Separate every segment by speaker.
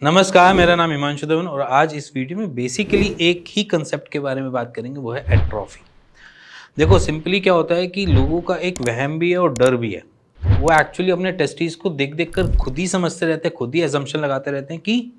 Speaker 1: नमस्कार, मेरा नाम हिमांशु देवन और आज इस वीडियो में बेसिकली एक ही कंसेप्ट के बारे में बात करेंगे, वो है एट्रोफी। देखो सिंपली क्या होता है कि लोगों का एक वहम भी है और डर भी है। वो एक्चुअली अपने टेस्टिस को देख देख कर खुद ही समझते रहते हैं, खुद ही एजम्पशन लगाते रहते हैं कि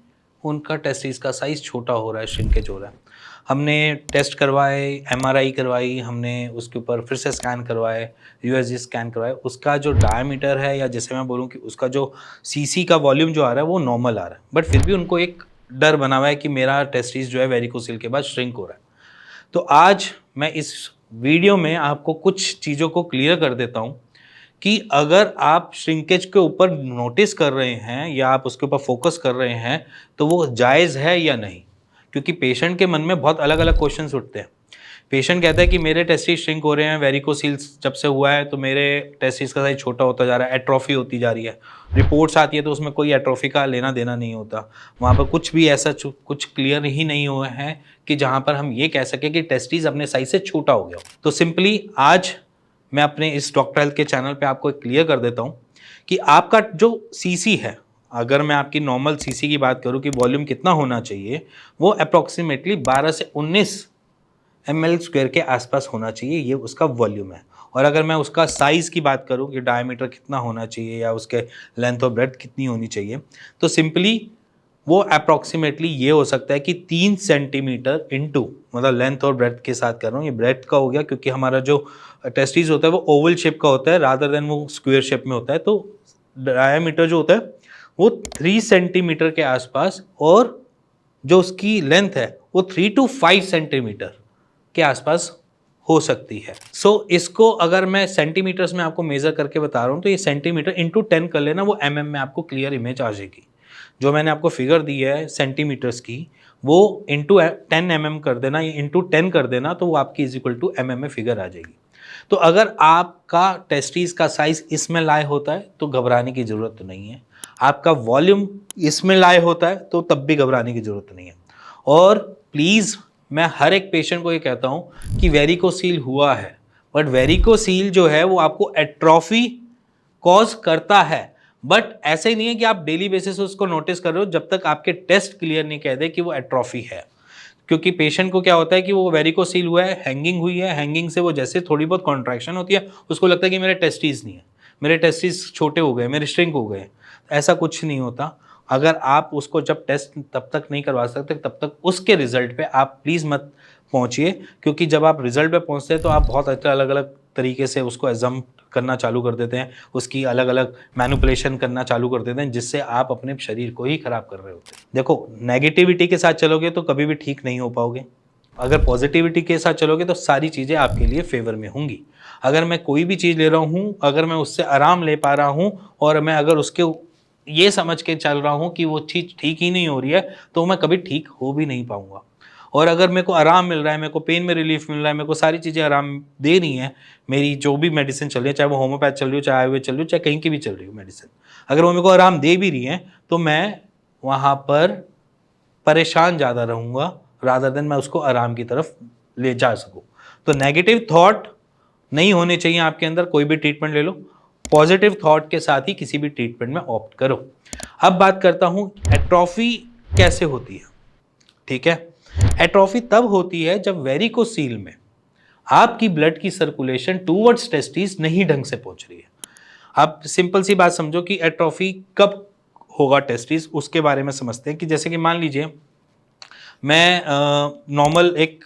Speaker 1: उनका टेस्टिस का साइज छोटा हो रहा है, श्रिंकेज हो रहा है। हमने टेस्ट करवाए, एमआरआई करवाई, हमने उसके ऊपर फिर से स्कैन करवाए, यूएसजी स्कैन करवाए। उसका जो डायमीटर है, या जैसे मैं बोलूँ कि उसका जो सीसी का वॉल्यूम जो आ रहा है वो नॉर्मल आ रहा है, बट फिर भी उनको एक डर बना हुआ है कि मेरा टेस्टिस जो है वेरिकोसिल के बाद श्रिंक हो रहा है। तो आज मैं इस वीडियो में आपको कुछ चीज़ों को क्लियर कर देता हूँ कि अगर आप श्रिंकेज के ऊपर नोटिस कर रहे हैं या आप उसके ऊपर फोकस कर रहे हैं तो वो जायज़ है या नहीं। क्योंकि पेशेंट के मन में बहुत अलग अलग क्वेश्चंस उठते हैं। पेशेंट कहता है कि मेरे टेस्टिस श्रिंक हो रहे हैं, वेरिकोसील्स जब से हुआ है तो मेरे टेस्टिस का साइज छोटा होता जा रहा है, एट्रोफी होती जा रही है। रिपोर्ट्स आती है तो उसमें कोई एट्रोफी का लेना देना नहीं होता, वहाँ पर कुछ भी ऐसा कुछ क्लियर ही नहीं हुआ है कि जहाँ पर हम ये कह सकें कि टेस्टिस अपने साइज से छोटा हो गया। तो सिंपली आज मैं अपने इस डॉक्टर हेल्थ के चैनल पे आपको क्लियर कर देता हूँ कि आपका जो सीसी है, अगर मैं आपकी नॉर्मल सीसी की बात करूँ कि वॉल्यूम कितना होना चाहिए, वो अप्रॉक्सीमेटली 12 से 19 ml² के आसपास होना चाहिए, ये उसका वॉल्यूम है। और अगर मैं उसका साइज़ की बात करूँ कि डायमीटर कितना होना चाहिए या उसके लेंथ और ब्रेड्थ कितनी होनी चाहिए, तो सिंपली वो अप्रॉक्सीमेटली ये हो सकता है कि 3 सेंटीमीटर इंटू, मतलब लेंथ और ब्रेड्थ के साथ कर रहा हूँ, ये ब्रेड्थ का हो गया क्योंकि हमारा जो टेस्टिस होता है वो ओवल शेप का होता है रादर देन वो स्क्वायर शेप में होता है। तो डायमीटर जो होता है वो 3 सेंटीमीटर के आसपास, और जो उसकी लेंथ है वो 3 to 5 सेंटीमीटर के आसपास हो सकती है। इसको अगर मैं सेंटीमीटर्स में आपको मेजर करके बता रहा हूँ तो ये सेंटीमीटर इंटू 10 कर लेना, वो में आपको क्लियर इमेज आ जाएगी। जो मैंने आपको फिगर दी है सेंटीमीटर्स की, वो इंटू 10 कर देना, ये इंटू 10 कर देना, तो वो आपकी इज इक्वल टू में फिगर आ जाएगी। तो अगर आपका टेस्टिस का साइज इसमें लाए होता है तो घबराने की जरूरत तो नहीं है। आपका वॉल्यूम इसमें लाए होता है तो तब भी घबराने की जरूरत नहीं है। और प्लीज़ मैं हर एक पेशेंट को ये कहता हूँ कि वेरिकोसील हुआ है, बट वेरिकोसील जो है वो आपको एट्रोफी कॉज करता है। बट ऐसे ही नहीं है कि आप डेली बेसिस उसको नोटिस कर रहे हो जब तक आपके टेस्ट क्लियर नहीं कह दे कि वो एट्रोफी है। क्योंकि पेशेंट को क्या होता है कि वो वेरिकोसील हुआ है, हैंगिंग हुई है, हैंगिंग से वो जैसे थोड़ी बहुत कॉन्ट्रैक्शन होती है उसको लगता है कि मेरे टेस्टिस नहीं है, मेरे टेस्टिस छोटे हो गए, मेरे श्रिंक हो गए। ऐसा कुछ नहीं होता। अगर आप उसको जब टेस्ट तब तक नहीं करवा सकते तब तक उसके रिजल्ट पे आप प्लीज़ मत पहुंचिए, क्योंकि जब आप रिजल्ट पे पहुंचते हैं तो आप बहुत अच्छा अलग अलग तरीके से उसको एजम करना चालू कर देते हैं, उसकी अलग अलग मैनिपुलेशन करना चालू कर देते हैं, जिससे आप अपने शरीर को ही खराब कर रहे होते हैं। देखो, नेगेटिविटी के साथ चलोगे तो कभी भी ठीक नहीं हो पाओगे। अगर पॉजिटिविटी के साथ चलोगे तो सारी चीज़ें आपके लिए फेवर में होंगी। अगर मैं कोई भी चीज़ ले रहा हूँ, अगर मैं उससे आराम ले पा रहा हूँ और मैं अगर उसके ये समझ के चल रहा हूँ कि वो चीज़ ठीक ही नहीं हो रही है, तो मैं कभी ठीक हो भी नहीं पाऊंगा। और अगर मेरे को आराम मिल रहा है, मेरे को पेन में रिलीफ मिल रहा है, मेरे को सारी चीज़ें आराम दे रही हैं, मेरी जो भी मेडिसिन चल रही है, चाहे वो होम्योपैथ चल रही हो, चाहे आयुर्वेद चल रही हो, चाहे कहीं की भी चल रही हो मेडिसिन, अगर वो मेरे को आराम दे भी रही हैं तो मैं वहाँ पर परेशान ज़्यादा रहूँगा रादर देन मैं उसको आराम की तरफ ले जा सकूँ। तो नेगेटिव थॉट नहीं होने चाहिए आपके अंदर। कोई भी ट्रीटमेंट ले लो, पॉजिटिव थॉट के साथ ही किसी भी ट्रीटमेंट में ऑप्ट करो। अब बात करता हूँ एट्रोफी कैसे होती है। ठीक है, एट्रोफी तब होती है जब वेरिकोसील में आपकी ब्लड की सर्कुलेशन टूवर्ड्स टेस्टिस नहीं ढंग से पहुंच रही है। आप सिंपल सी बात समझो कि एट्रोफी कब होगा टेस्टिस, उसके बारे में समझते हैं। कि जैसे कि मान लीजिए मैं नॉर्मल एक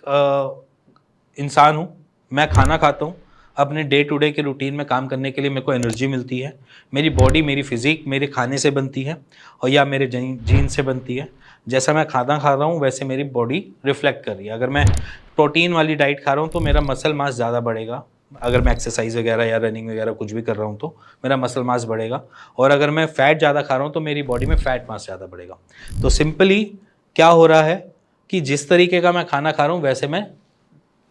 Speaker 1: इंसान हूँ, मैं खाना खाता हूँ, अपने डे टू डे के रूटीन में काम करने के लिए मेरे को एनर्जी मिलती है, मेरी बॉडी, मेरी फिजिक मेरे खाने से बनती है और या मेरे जीन से बनती है। जैसा मैं खाना खा रहा हूँ वैसे मेरी बॉडी रिफ्लेक्ट कर रही है। अगर मैं प्रोटीन वाली डाइट खा रहा हूँ तो मेरा मसल मास ज़्यादा बढ़ेगा। अगर मैं एक्सरसाइज वगैरह या रनिंग वगैरह कुछ भी कर रहा हूँ तो मेरा मसल मास बढ़ेगा। और अगर मैं फैट ज़्यादा खा रहा हूँ तो मेरी बॉडी में फैट मास ज़्यादा बढ़ेगा। तो सिंपली क्या हो रहा है कि जिस तरीके का मैं खाना खा रहा हूँ वैसे मैं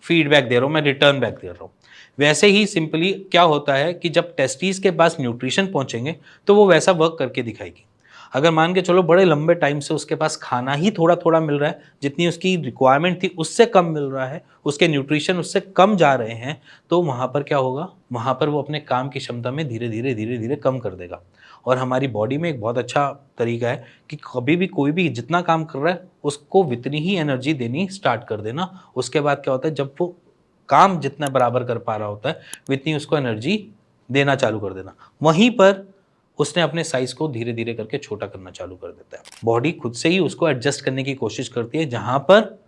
Speaker 1: फीडबैक दे रहा हूँ, मैं रिटर्न बैक दे रहा हूँ। वैसे ही सिंपली क्या होता है कि जब टेस्टिस के पास न्यूट्रिशन पहुंचेंगे तो वो वैसा वर्क करके दिखाएगी। अगर मान के चलो बड़े लंबे टाइम से उसके पास खाना ही थोड़ा थोड़ा मिल रहा है, जितनी उसकी रिक्वायरमेंट थी उससे कम मिल रहा है, उसके न्यूट्रिशन उससे कम जा रहे हैं, तो वहाँ पर क्या होगा, वहाँ पर वो अपने काम की क्षमता में धीरे धीरे कम कर देगा। और हमारी बॉडी में एक बहुत अच्छा तरीका है कि कभी भी कोई भी जितना काम कर रहा है उसको उतनी ही एनर्जी देनी स्टार्ट कर देना। उसके बाद क्या होता है, जब वो काम जितना बराबर कर पा रहा होता है उतनी उसको एनर्जी देना चालू कर देना। वहीं पर उसने अपने साइज को धीरे धीरे करके छोटा करना चालू कर देता है। बॉडी खुद से ही उसको एडजस्ट करने की कोशिश करती है, जहां पर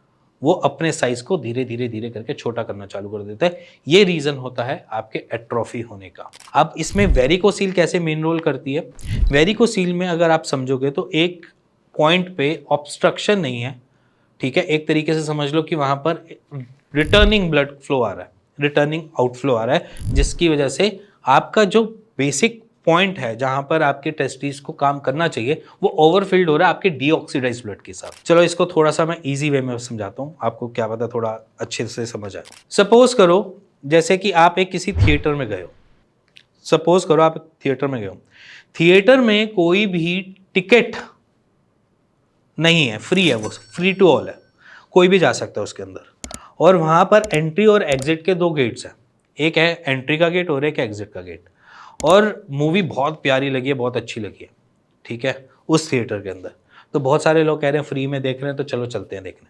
Speaker 1: वो अपने साइज को धीरे धीरे करके छोटा करना चालू कर देता है। ये रीजन होता है आपके एट्रोफी होने का। अब इसमें वेरिकोसील कैसे मेन रोल करती है? वेरिकोसील में अगर आप समझोगे तो एक पॉइंट पे ऑब्स्ट्रक्शन नहीं है, ठीक है, एक तरीके से समझ लो कि वहां पर रिटर्निंग ब्लड फ्लो आ रहा है, रिटर्निंग आउटफ्लो आ रहा है, जिसकी वजह से आपका जो बेसिक पॉइंट है जहां पर आपके टेस्टिस को काम करना चाहिए वो ओवरफिल्ड हो रहा है आपके डीऑक्सीडाइज ब्लड के साथ। चलो इसको थोड़ा सा मैं इजी वे में समझाता हूँ, आपको क्या पता थोड़ा अच्छे से समझ आए। सपोज करो जैसे कि आप एक किसी थिएटर में गए हो, सपोज करो आप थिएटर में गए हो, थिएटर में कोई भी टिकट नहीं है, फ्री है, वो फ्री टू ऑल है, कोई भी जा सकता है उसके अंदर। और वहां पर एंट्री और एग्जिट के दो गेट्स हैं, एक है एंट्री का गेट और एक एग्जिट का गेट। और मूवी बहुत प्यारी लगी है, बहुत अच्छी लगी है, ठीक है, उस थिएटर के अंदर। तो बहुत सारे लोग कह रहे हैं फ्री में देख रहे हैं तो चलो चलते हैं देखने।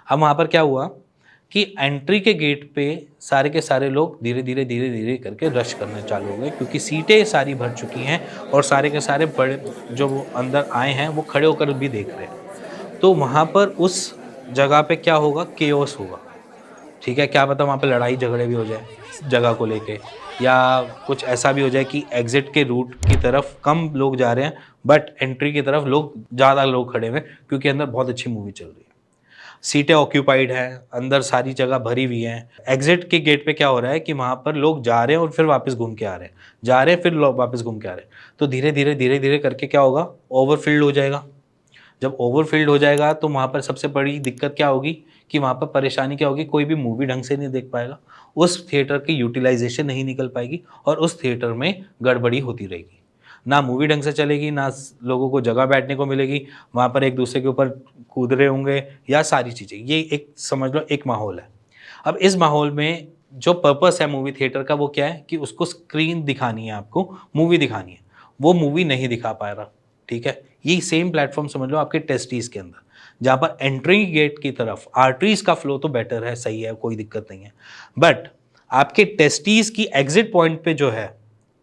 Speaker 1: अब वहाँ पर क्या हुआ कि एंट्री के गेट पे सारे के सारे लोग धीरे धीरे करके रश करने चालू हो गए, क्योंकि सीटें सारी भर चुकी हैं और सारे के सारे बड़े जो वो अंदर आए हैं वो खड़े होकर भी देख रहे हैं। तो वहाँ पर उस जगह पे क्या होगा, केओस होगा, ठीक है। क्या पता वहाँ पे लड़ाई झगड़े भी हो जाए जगह को लेके, या कुछ ऐसा भी हो जाए कि एग्जिट के रूट की तरफ कम लोग जा रहे हैं बट एंट्री की तरफ ज़्यादा लोग खड़े हुए, क्योंकि अंदर बहुत अच्छी मूवी चल रही है, सीटें ऑक्यूपाइड हैं, अंदर सारी जगह भरी हुई हैं। एग्जिट के गेट पे क्या हो रहा है कि वहाँ पर लोग जा रहे हैं और फिर वापस घूम के आ रहे हैं, जा रहे हैं फिर लोग वापस घूम के आ रहे हैं। तो धीरे धीरे करके क्या होगा, ओवरफिल्ड हो जाएगा। जब ओवरफिल्ड हो जाएगा तो वहाँ पर सबसे बड़ी दिक्कत क्या होगी कि वहाँ पर परेशानी क्या होगी, कोई भी मूवी ढंग से नहीं देख पाएगा, उस थिएटर की यूटिलाइजेशन नहीं निकल पाएगी और उस थिएटर में गड़बड़ी होती रहेगी। ना मूवी ढंग से चलेगी, ना लोगों को जगह बैठने को मिलेगी, वहाँ पर एक दूसरे के ऊपर कूद रहे होंगे या सारी चीज़ें। ये एक समझ लो एक माहौल है। अब इस माहौल में जो पर्पस है मूवी थिएटर का वो क्या है कि उसको स्क्रीन दिखानी है, आपको मूवी दिखानी है, वो मूवी नहीं दिखा पा रहा, ठीक है। ये सेम प्लेटफॉर्म समझ लो आपके टेस्टीज के अंदर, जहाँ पर एंट्री गेट की तरफ आर्टरीज का फ्लो तो बेटर है, सही है, कोई दिक्कत नहीं है, बट आपके टेस्टीज की एग्जिट पॉइंट पे जो है,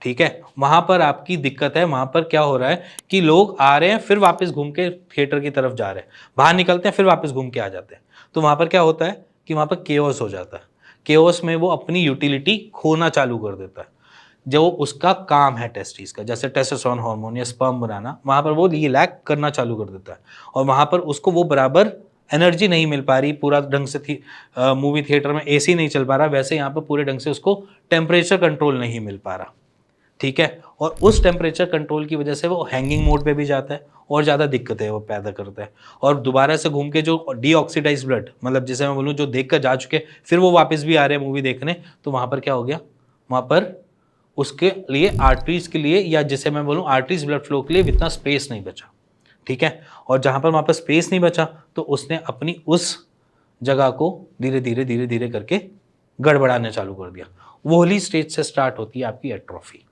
Speaker 1: ठीक है, वहां पर आपकी दिक्कत है। वहां पर क्या हो रहा है कि लोग आ रहे हैं फिर वापस घूम के थिएटर की तरफ जा रहे हैं, बाहर निकलते हैं फिर वापस घूम के आ जाते हैं। तो वहां पर क्या होता है कि वहां पर केओस हो जाता है। केओस में वो अपनी यूटिलिटी खोना चालू कर देता है, जो उसका काम है टेस्टिस का, जैसे टेस्टोस्टेरोन हार्मोन या स्पर्म बनाना, वहां पर वो ये लैक करना चालू कर देता है और वहां पर उसको वो बराबर एनर्जी नहीं मिल पा रही, पूरा ढंग से थी मूवी थिएटर में एसी नहीं चल पा रहा, वैसे यहाँ पर पूरे ढंग से उसको टेम्परेचर कंट्रोल नहीं मिल पा रहा, ठीक है। और उस टेम्परेचर कंट्रोल की वजह से वो हैंगिंग मोड पे भी जाता है और ज़्यादा दिक्कतें वो पैदा करता है। और दोबारा से घूम के जो डीऑक्सीडाइज ब्लड, मतलब जिसे मैं बोलूँ जो देख कर जा चुके फिर वो वापस भी आ रहे हैं मूवी देखने, तो वहाँ पर क्या हो गया, वहाँ पर उसके लिए आर्टरीज के लिए, या जिसे मैं बोलूँ आर्टरीज ब्लड फ्लो के लिए इतना स्पेस नहीं बचा, ठीक है। और जहाँ पर वहाँ पर स्पेस नहीं बचा तो उसने अपनी उस जगह को धीरे धीरे करके गड़बड़ाने चालू कर दिया। वो वाली स्टेज से स्टार्ट होती है आपकी एट्रोफी।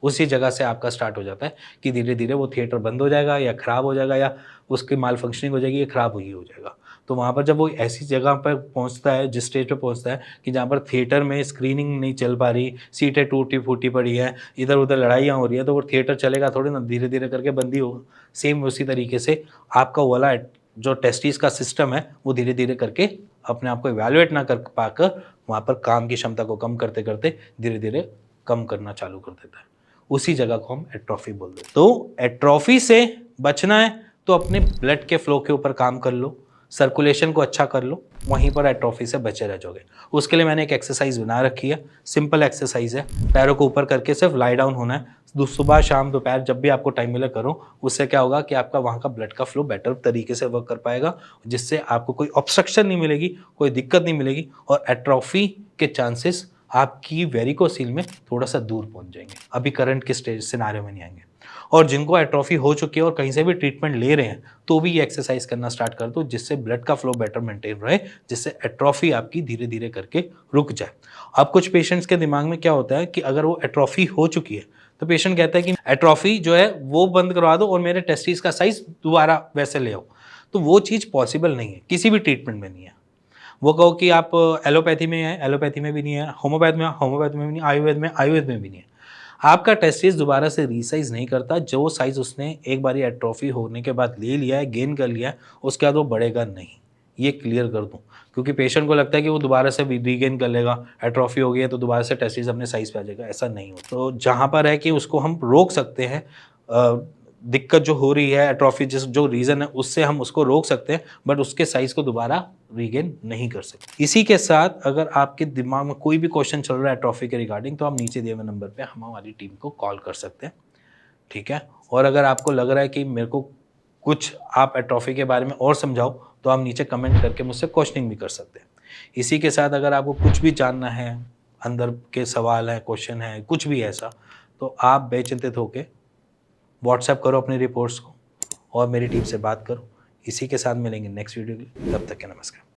Speaker 1: उसी जगह से आपका स्टार्ट हो जाता है कि धीरे धीरे वो थिएटर बंद हो जाएगा या ख़राब हो जाएगा या उसकी माल फंक्शनिंग हो जाएगी या ख़राब हो ही हो जाएगा। तो वहाँ पर जब वो ऐसी जगह पर पहुँचता है, जिस स्टेज पे पहुँचता है कि जहाँ पर थिएटर में स्क्रीनिंग नहीं चल पा रही, सीटें टूटी फूटी पड़ी हैं, इधर उधर लड़ाइयाँ हो रही है, तो वो थिएटर चलेगा थोड़ी ना, धीरे धीरे करके बंदी हो। सेम उसी तरीके से आपका वाला जो टेस्टिस का सिस्टम है वो धीरे धीरे करके अपने आप को इवैल्यूएट ना कर पाकर वहाँ पर काम की क्षमता को कम करते करते धीरे धीरे कम करना चालू कर देता है। उसी जगह को हम एट्रोफी बोल देते हैं। तो एट्रोफी से बचना है तो अपने ब्लड के फ्लो के ऊपर काम कर लो, सर्कुलेशन को अच्छा कर लो, वहीं पर एट्रोफी से बचे रह जाओगे। उसके लिए मैंने एक एक्सरसाइज बना रखी है, सिंपल एक्सरसाइज है, पैरों को ऊपर करके सिर्फ लाई डाउन होना है। सुबह शाम दोपहर जब भी आपको टाइम मिले करो। उससे क्या होगा कि आपका वहाँ का ब्लड का फ्लो बेटर तरीके से वर्क कर पाएगा, जिससे आपको कोई ऑब्स्ट्रक्शन नहीं मिलेगी, कोई दिक्कत नहीं मिलेगी और एट्रोफी के चांसेस आपकी वेरिकोसील में थोड़ा सा दूर पहुंच जाएंगे, अभी करंट के स्टेज सिनारियो में नहीं आएंगे। और जिनको एट्रोफी हो चुकी है और कहीं से भी ट्रीटमेंट ले रहे हैं तो भी ये एक्सरसाइज करना स्टार्ट कर दो, जिससे ब्लड का फ्लो बेटर मेंटेन रहे, जिससे एट्रोफी आपकी धीरे धीरे करके रुक जाए। अब कुछ पेशेंट्स के दिमाग में क्या होता है कि अगर वो एट्रोफी हो चुकी है तो पेशेंट कहता है कि एट्रोफी जो है वो बंद करवा दो और मेरे टेस्टिस का साइज दोबारा वैसे ले आओ। तो वो चीज़ पॉसिबल नहीं है, किसी भी ट्रीटमेंट में नहीं है। वो कहो कि आप एलोपैथी में है, एलोपैथी में भी नहीं है, होम्योपैथ में, होम्योपैथ में भी नहीं, आयुर्वेद में भी नहीं है। आपका टेस्टिस दोबारा से रीसाइज नहीं करता, जो साइज उसने एक बारी एट्रोफी होने के बाद ले लिया है, गेन कर लिया है, उसके बाद वो बढ़ेगा नहीं। ये क्लियर कर दूं, क्योंकि पेशेंट को लगता है कि वो दोबारा से रीगेन कर लेगा, एट्रोफी हो गई है तो दोबारा से टेस्टिस अपने साइज पे आ जाएगा, ऐसा नहीं हो। तो जहाँ पर है कि उसको हम रोक सकते हैं, दिक्कत जो हो रही है एट्रोफी जिस जो रीज़न है उससे हम उसको रोक सकते हैं, बट उसके साइज को दोबारा रीगेन नहीं कर सकते। इसी के साथ अगर आपके दिमाग में कोई भी क्वेश्चन चल रहा है एट्रोफी के रिगार्डिंग, तो आप नीचे दिए हुए नंबर पे हम हमारी टीम को कॉल कर सकते हैं, ठीक है। और अगर आपको लग रहा है कि मेरे को कुछ आप एट्रोफी के बारे में और समझाओ, तो आप नीचे कमेंट करके मुझसे क्वेश्चनिंग भी कर सकते हैं। इसी के साथ अगर आपको कुछ भी जानना है, अंदर के सवाल है, क्वेश्चन है, कुछ भी ऐसा, तो आप बेचिंतित होके व्हाट्सएप करो अपनी रिपोर्ट्स को और मेरी टीम से बात करो। इसी के साथ मिलेंगे नेक्स्ट वीडियो के लिए, तब तक के नमस्कार।